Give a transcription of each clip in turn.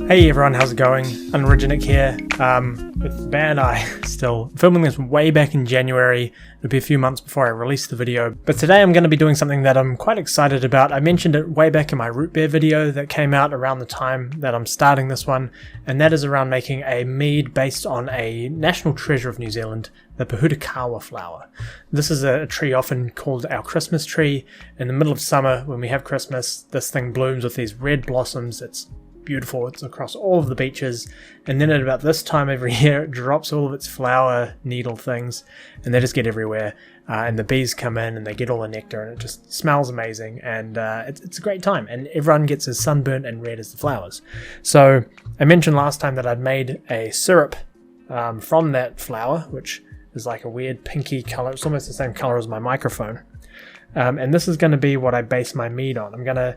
Hey everyone, how's it going? Unoriginate here, with bad eye still. Filming this way back in January. It'll be a few months before I release the video. But today I'm going to be doing something that I'm quite excited about. I mentioned it way back in my root beer video that came out around the time that I'm starting this one. And that is around making a mead based on a national treasure of New Zealand, the Pōhutukawa flower. This is a tree often called our Christmas tree. In the middle of summer, when we have Christmas, this thing blooms with these red blossoms. It's beautiful. It's across all of the beaches, and then at about this time every year it drops all of its flower needle things, and they just get everywhere, and the bees come in and they get all the nectar, and it just smells amazing, and it's a great time, and everyone gets as sunburnt and red as the flowers. So I mentioned last time that I'd made a syrup from that flower, which is like a weird pinky color. It's almost the same color as my microphone, and this is going to be what I base my mead on. I'm going to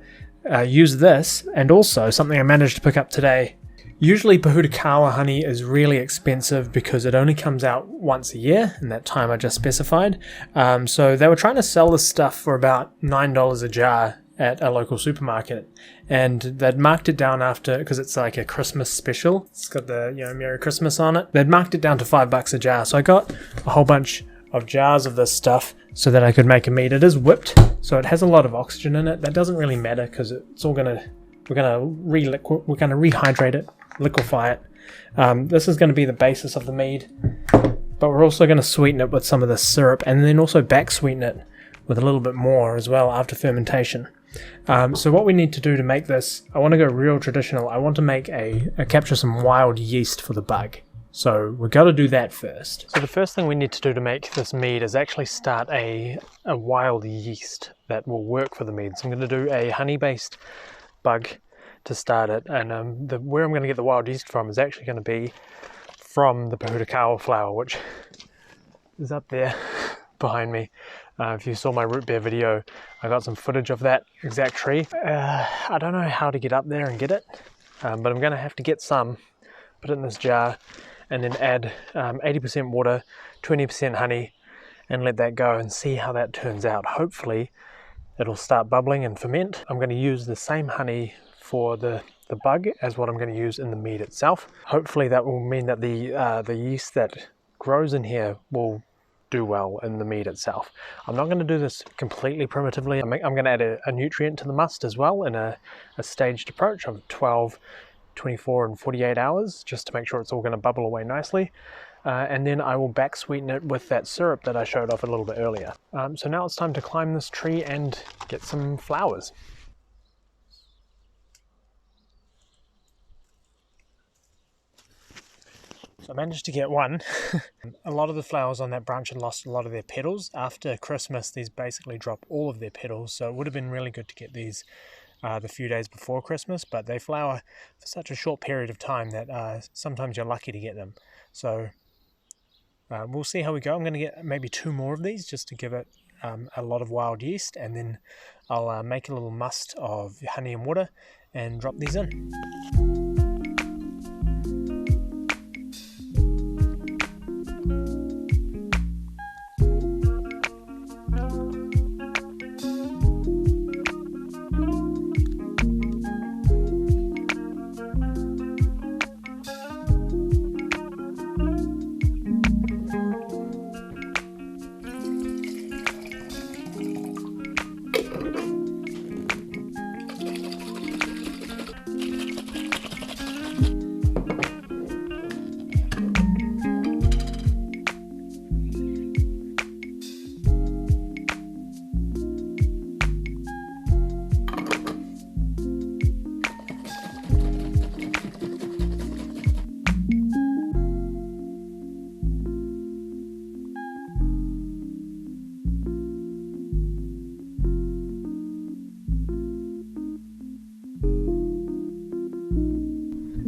use this, and also something I managed to pick up today. Usually Pōhutukawa honey is really expensive because it only comes out once a year, and that time I just specified. So they were trying to sell this stuff for about $9 a jar at a local supermarket, and they'd marked it down after, because it's like a Christmas special. It's got the Merry Christmas on it. They'd marked it down to $5 a jar, so I got a whole bunch of jars of this stuff so that I could make a mead. It is whipped, so it has a lot of oxygen in it. That doesn't really matter because it's all we're gonna rehydrate it, liquefy it. This is going to be the basis of the mead, but we're also going to sweeten it with some of the syrup, and then also back sweeten it with a little bit more as well after fermentation. So what we need to do to make this, I want to go real traditional. I want to make capture some wild yeast for the bug. So we've got to do that first. So the first thing we need to do to make this mead is actually start a wild yeast that will work for the mead. So I'm going to do a honey-based bug to start it, and where I'm going to get the wild yeast from is actually going to be from the Pōhutukawa flower, which is up there behind me. If you saw my root beer video, I got some footage of that exact tree. I don't know how to get up there and get it, but I'm going to have to get some, put it in this jar, and then add 80% water, 20% honey, and let that go and see how that turns out. Hopefully it'll start bubbling and ferment. I'm going to use the same honey for the bug as what I'm going to use in the mead itself. Hopefully that will mean that the yeast that grows in here will do well in the mead itself. I'm not going to do this completely primitively. I'm going to add a nutrient to the must as well in a staged approach of 12, 24 and 48 hours, just to make sure it's all going to bubble away nicely, and then I will back sweeten it with that syrup that I showed off a little bit earlier. So now it's time to climb this tree and get some flowers. So I managed to get one. A lot of the flowers on that branch had lost a lot of their petals. After Christmas, these basically drop all of their petals, so it would have been really good to get these the few days before Christmas, but they flower for such a short period of time that sometimes you're lucky to get them. So we'll see how we go. I'm going to get maybe 2 more of these just to give it a lot of wild yeast, and then I'll make a little must of honey and water and drop these in.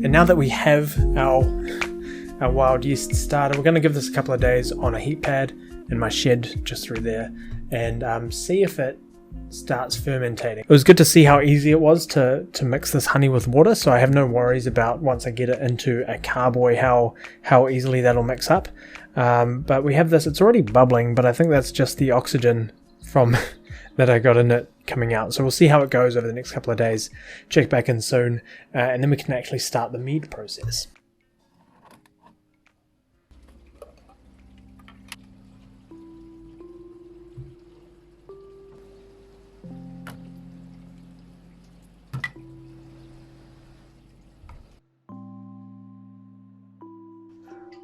And now that we have our wild yeast started, we're going to give this a couple of days on a heat pad in my shed just through there, and see if it starts fermentating. It was good to see how easy it was to mix this honey with water, so I have no worries about once I get it into a carboy how easily that'll mix up. But we have this, it's already bubbling, but I think that's just the oxygen from that I got in it coming out. So we'll see how it goes over the next couple of days. Check back in soon, and then we can actually start the mead process.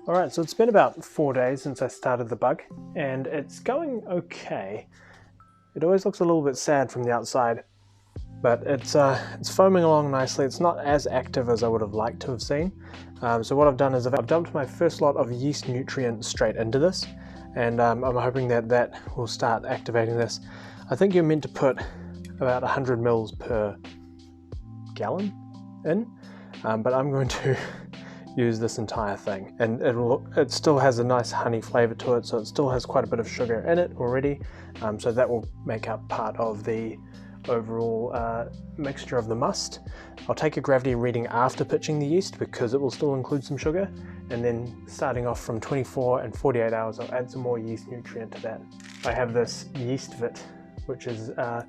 Alright, so it's been about 4 days since I started the bug, and it's going okay. It always looks a little bit sad from the outside, but it's foaming along nicely. It's not as active as I would have liked to have seen. So what I've done is I've dumped my first lot of yeast nutrients straight into this, and I'm hoping that that will start activating this. I think you're meant to put about 100 mils per gallon in, but I'm going to use this entire thing, and it still has a nice honey flavor to it, so it still has quite a bit of sugar in it already, so that will make up part of the overall mixture of the must. I'll take a gravity reading after pitching the yeast because it will still include some sugar, and then starting off from 24 and 48 hours I'll add some more yeast nutrient to that. I have this yeast vit, which is a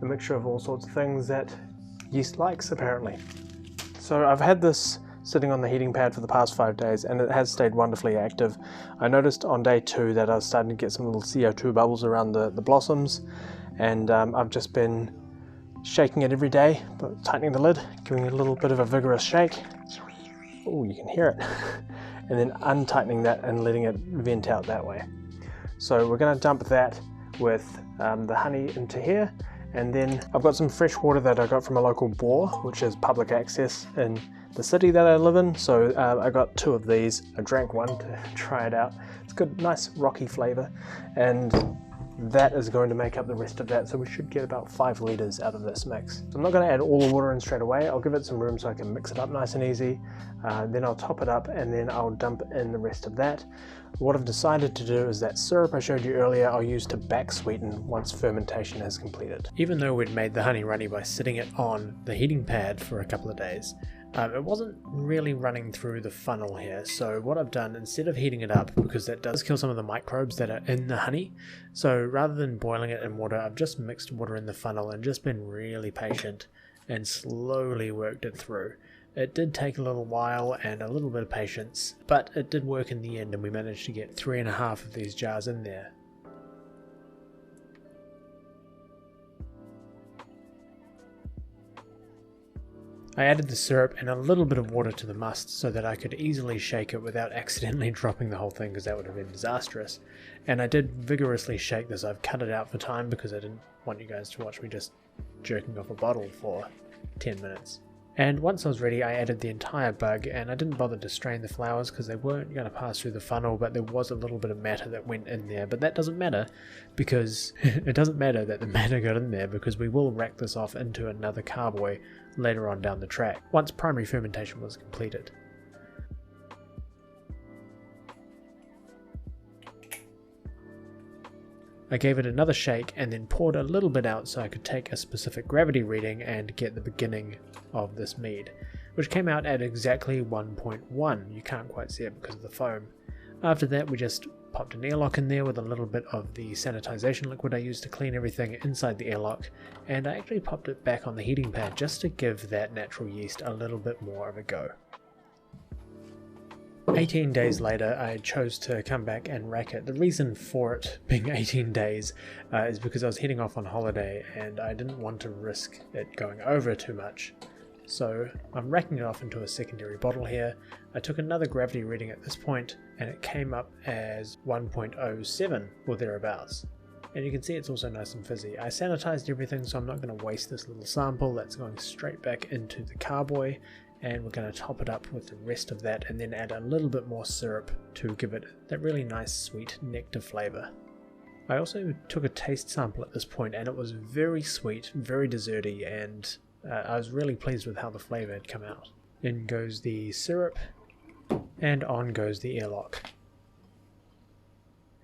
mixture of all sorts of things that yeast likes apparently. So I've had this sitting on the heating pad for the past 5 days, and it has stayed wonderfully active. I noticed on day 2 that I was starting to get some little CO2 bubbles around the blossoms, and I've just been shaking it every day, but tightening the lid, giving it a little bit of a vigorous shake. Oh, you can hear it. And then untightening that and letting it vent out that way. So we're going to dump that with the honey into here, and then I've got some fresh water that I got from a local bore, which is public access in the city that I live in, so I got 2 of these. I drank one to try it out. It's got nice rocky flavor, and that is going to make up the rest of that, so we should get about 5 litres out of this mix. So I'm not going to add all the water in straight away. I'll give it some room so I can mix it up nice and easy, then I'll top it up, and then I'll dump in the rest of that. What I've decided to do is that syrup I showed you earlier I'll use to back sweeten once fermentation has completed. Even though we'd made the honey runny by sitting it on the heating pad for a couple of days, it wasn't really running through the funnel here, so what I've done, instead of heating it up, because that does kill some of the microbes that are in the honey, so rather than boiling it in water, I've just mixed water in the funnel and just been really patient and slowly worked it through. It did take a little while and a little bit of patience, but it did work in the end, and we managed to get 3.5 of these jars in there. I added the syrup and a little bit of water to the must so that I could easily shake it without accidentally dropping the whole thing, because that would have been disastrous. And I did vigorously shake this. I've cut it out for time because I didn't want you guys to watch me just jerking off a bottle for 10 minutes. And once I was ready, I added the entire bug, and I didn't bother to strain the flowers because they weren't going to pass through the funnel, but there was a little bit of matter that went in there. But that doesn't matter, because it doesn't matter that the matter got in there, because we will rack this off into another carboy later on down the track, once primary fermentation was completed. I gave it another shake and then poured a little bit out so I could take a specific gravity reading and get the beginning of this mead, which came out at exactly 1.1. You can't quite see it because of the foam. After that, we just popped an airlock in there with a little bit of the sanitization liquid I used to clean everything inside the airlock, and I actually popped it back on the heating pad just to give that natural yeast a little bit more of a go. 18 days later, I chose to come back and rack it. The reason for it being 18 days is because I was heading off on holiday and I didn't want to risk it going over too much. So I'm racking it off into a secondary bottle here. I took another gravity reading at this point and it came up as 1.07 or thereabouts. And you can see it's also nice and fizzy. I sanitized everything, so I'm not going to waste this little sample. That's going straight back into the carboy, and we're going to top it up with the rest of that and then add a little bit more syrup to give it that really nice sweet nectar flavor. I also took a taste sample at this point, and it was very sweet, very desserty, and I was really pleased with how the flavor had come out. In goes the syrup, and on goes the airlock.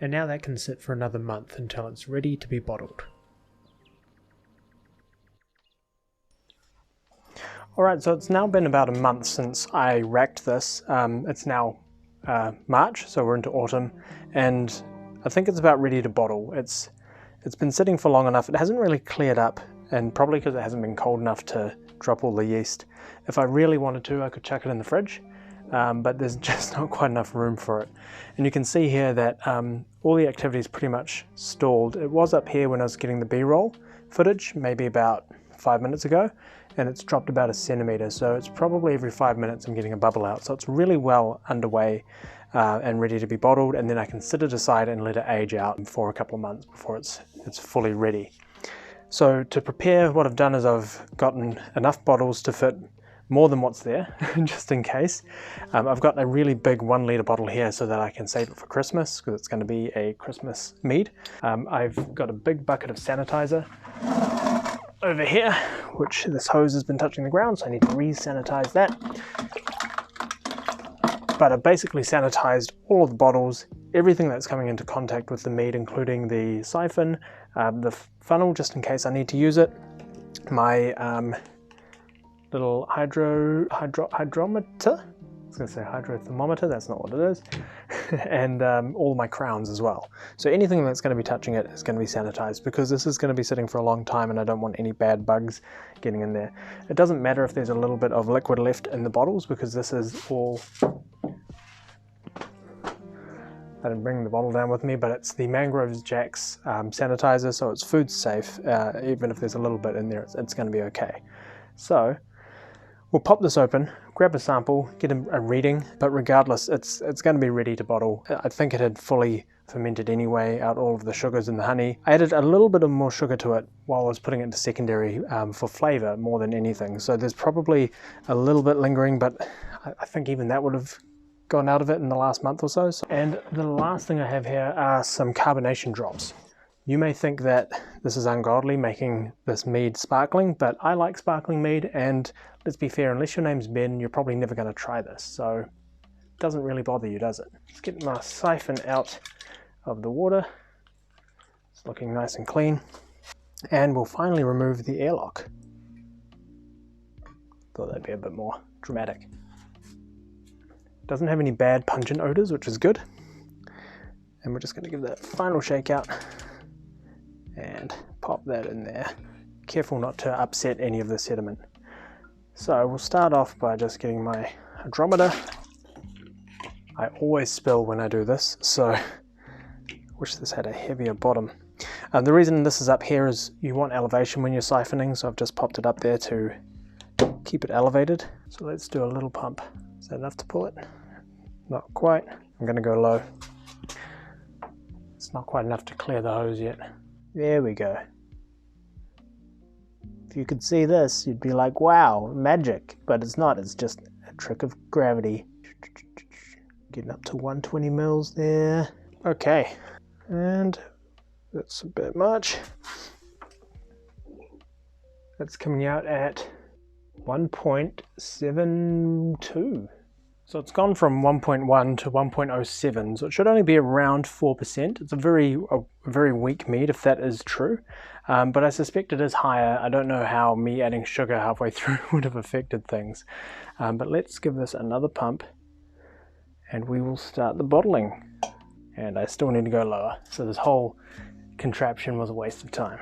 And now that can sit for another month until it's ready to be bottled. Alright, so it's now been about a month since I racked this. It's now March, so we're into autumn, and I think it's about ready to bottle. It's It's been sitting for long enough. It hasn't really cleared up, and probably because it hasn't been cold enough to drop all the yeast. If I really wanted to, I could chuck it in the fridge, but there's just not quite enough room for it. And you can see here that all the activity is pretty much stalled. It was up here when I was getting the B-roll footage, maybe about 5 minutes ago, and it's dropped about 1 centimeter. So it's probably every 5 minutes I'm getting a bubble out. So it's really well underway and ready to be bottled, and then I can sit it aside and let it age out for a couple of months before it's fully ready. So to prepare, what I've done is I've gotten enough bottles to fit more than what's there, just in case. I've got a really big 1 litre bottle here so that I can save it for Christmas, because it's going to be a Christmas mead. I've got a big bucket of sanitizer over here, which this hose has been touching the ground, so I need to re-sanitize that. But I've basically sanitized all of the bottles, everything that's coming into contact with the mead, including the siphon, the funnel, just in case I need to use it, my little hydrometer, I was going to say hydrothermometer, that's not what it is, and all my crowns as well. So anything that's going to be touching it is going to be sanitized, because this is going to be sitting for a long time and I don't want any bad bugs getting in there. It doesn't matter if there's a little bit of liquid left in the bottles, because this is all... I didn't bring the bottle down with me, but it's the Mangroves Jack's sanitizer, so it's food safe. Even if there's a little bit in there, it's going to be okay. So we'll pop this open, grab a sample, get a reading, but regardless, it's going to be ready to bottle. I think it had fully fermented anyway, out all of the sugars and the honey. I added a little bit of more sugar to it while I was putting it into secondary for flavor more than anything. So there's probably a little bit lingering, but I think even that would have gone out of it in the last month or so. And the last thing I have here are some carbonation drops. You may think that this is ungodly, making this mead sparkling, but I like sparkling mead, and let's be fair, unless your name's Ben, you're probably never going to try this, so it doesn't really bother you, does it? Let's get my siphon out of the water. It's looking nice and clean. And we'll finally remove the airlock. Thought that'd be a bit more dramatic. Doesn't have any bad pungent odors, which is good. And we're just going to give that final shake out and pop that in there. Careful not to upset any of the sediment. So we'll start off by just getting my hydrometer. I always spill when I do this, so I wish this had a heavier bottom. The reason this is up here is you want elevation when you're siphoning, so I've just popped it up there to keep it elevated. So let's do a little pump. Is that enough to pull it? Not quite. I'm going to go low. It's not quite enough to clear the hose yet. There we go. If you could see this, you'd be like, wow, magic. But it's not, it's just a trick of gravity. Getting up to 120 mils there. Okay, and that's a bit much. That's coming out at 1.72. So it's gone from 1.1 to 1.07, so it should only be around 4%. It's a very weak mead if that is true, but I suspect it is higher. I don't know how me adding sugar halfway through would have affected things. But let's give this another pump and we will start the bottling. And I still need to go lower, so this whole contraption was a waste of time.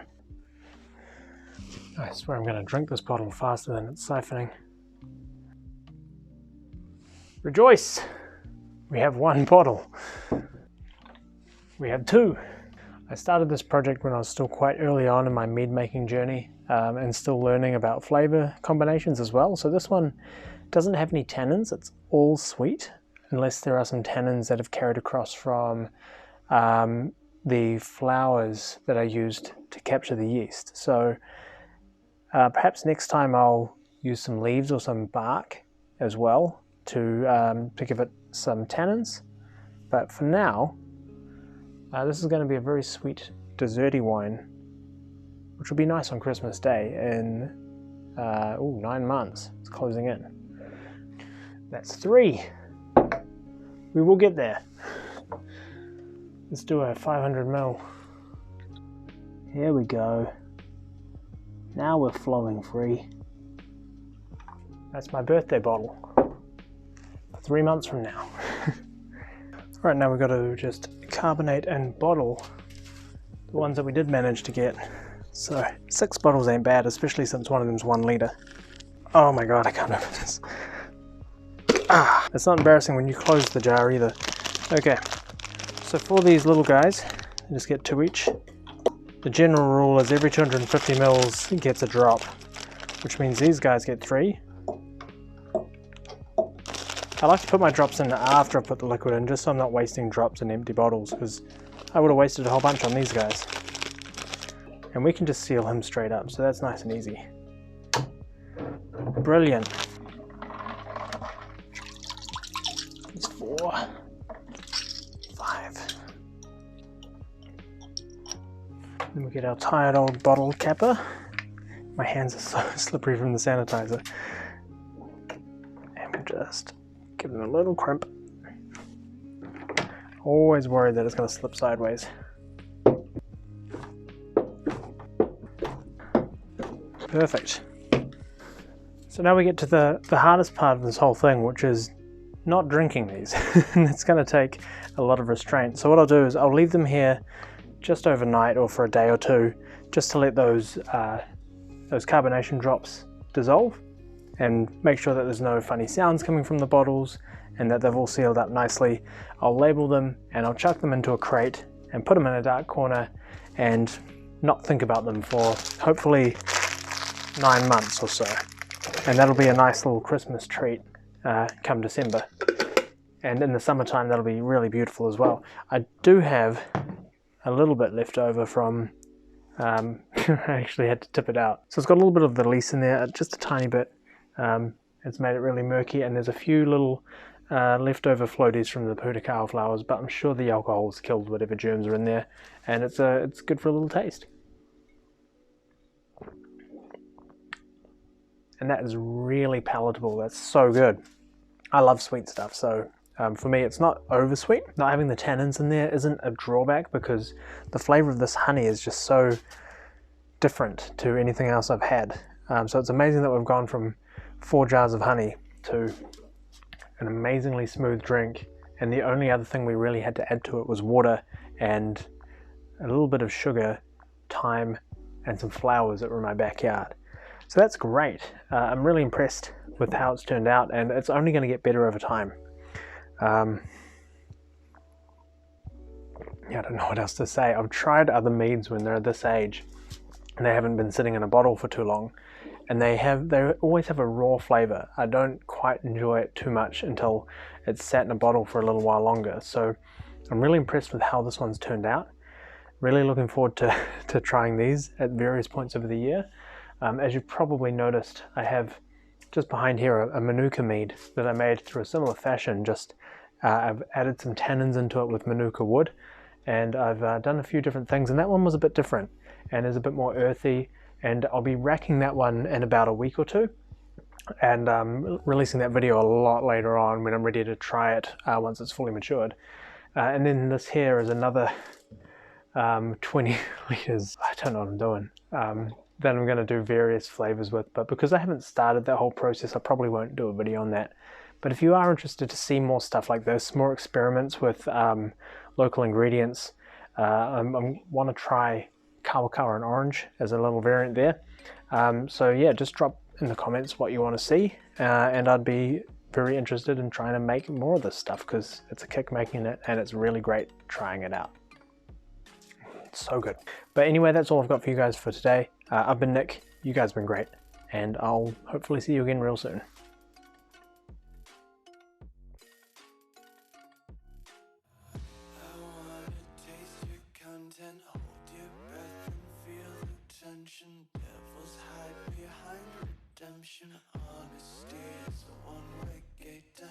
I swear I'm going to drink this bottle faster than it's siphoning. Rejoice! We have 1 bottle. We have 2. I started this project when I was still quite early on in my mead making journey and still learning about flavor combinations as well. So this one doesn't have any tannins, it's all sweet, unless there are some tannins that have carried across from the flowers that I used to capture the yeast. So perhaps next time I'll use some leaves or some bark as well to give it some tannins. But for now, this is going to be a very sweet desserty wine, which will be nice on Christmas Day in 9 months. It's closing in. That's 3. We will get there. Let's do a 500 ml. Here we go. Now we're flowing free. That's my birthday bottle. 3 months from now. Right, now we've got to just carbonate and bottle the ones that we did manage to get. So 6 bottles ain't bad, especially since one of them's 1 litre. Oh my god, I can't open this. It's not embarrassing when you close the jar either. Okay, so for these little guys, you just get 2 each. The general rule is every 250 mils gets a drop, which means these guys get 3. I like to put my drops in after I put the liquid in, just so I'm not wasting drops in empty bottles, because I would have wasted a whole bunch on these guys. And we can just seal him straight up, so that's nice and easy. Brilliant. That's 4, 5. Then we get our tired old bottle capper. My hands are so slippery from the sanitizer. And we just give them a little crimp. Always worried that it's going to slip sideways. Perfect. So now we get to the hardest part of this whole thing, which is not drinking these. And it's going to take a lot of restraint. So what I'll do is I'll leave them here just overnight or for a day or 2, just to let those carbonation drops dissolve and make sure that there's no funny sounds coming from the bottles and that they've all sealed up nicely. I'll label them and I'll chuck them into a crate and put them in a dark corner and not think about them for hopefully 9 months or so. And that'll be a nice little Christmas treat come December. And in the summertime that'll be really beautiful as well. I do have a little bit left over from, I actually had to tip it out. So it's got a little bit of the lees in there, just a tiny bit. It's made it really murky, and there's a few little leftover floaties from the Pōhutukawa flowers, but I'm sure the alcohol's killed whatever germs are in there, and it's good for a little taste. And that is really palatable. That's so good. I love sweet stuff, so for me it's not over sweet. Not having the tannins in there isn't a drawback, because the flavor of this honey is just so different to anything else I've had. So it's amazing that we've gone from 4 jars of honey to an amazingly smooth drink, and the only other thing we really had to add to it was water and a little bit of sugar, thyme, and some flowers that were in my backyard. So that's great. I'm really impressed with how it's turned out, and it's only going to get better over time. Yeah, I don't know what else to say. I've tried other meads when they're this age and they haven't been sitting in a bottle for too long, and they always have a raw flavor. I don't quite enjoy it too much until it's sat in a bottle for a little while longer. So I'm really impressed with how this one's turned out. Really looking forward to trying these at various points over the year. As you've probably noticed, I have just behind here a Manuka mead that I made through a similar fashion. Just I've added some tannins into it with Manuka wood, and I've done a few different things, and that one was a bit different and is a bit more earthy, and I'll be racking that one in about a week or 2 and releasing that video a lot later on when I'm ready to try it once it's fully matured. And then this here is another 20 litres. I don't know what I'm doing. That I'm going to do various flavors with, but because I haven't started that whole process, I probably won't do a video on that. But if you are interested to see more stuff like this, more experiments with local ingredients, I want to try Kawakawa and orange as a little variant there. So yeah, just drop in the comments what you want to see, and I'd be very interested in trying to make more of this stuff, because it's a kick making it and it's really great trying it out. It's so good. But anyway, that's all I've got for you guys for today. I've been Nick, you guys have been great, and I'll hopefully see you again real soon. Devils hide behind redemption. Honesty is a one-way gate to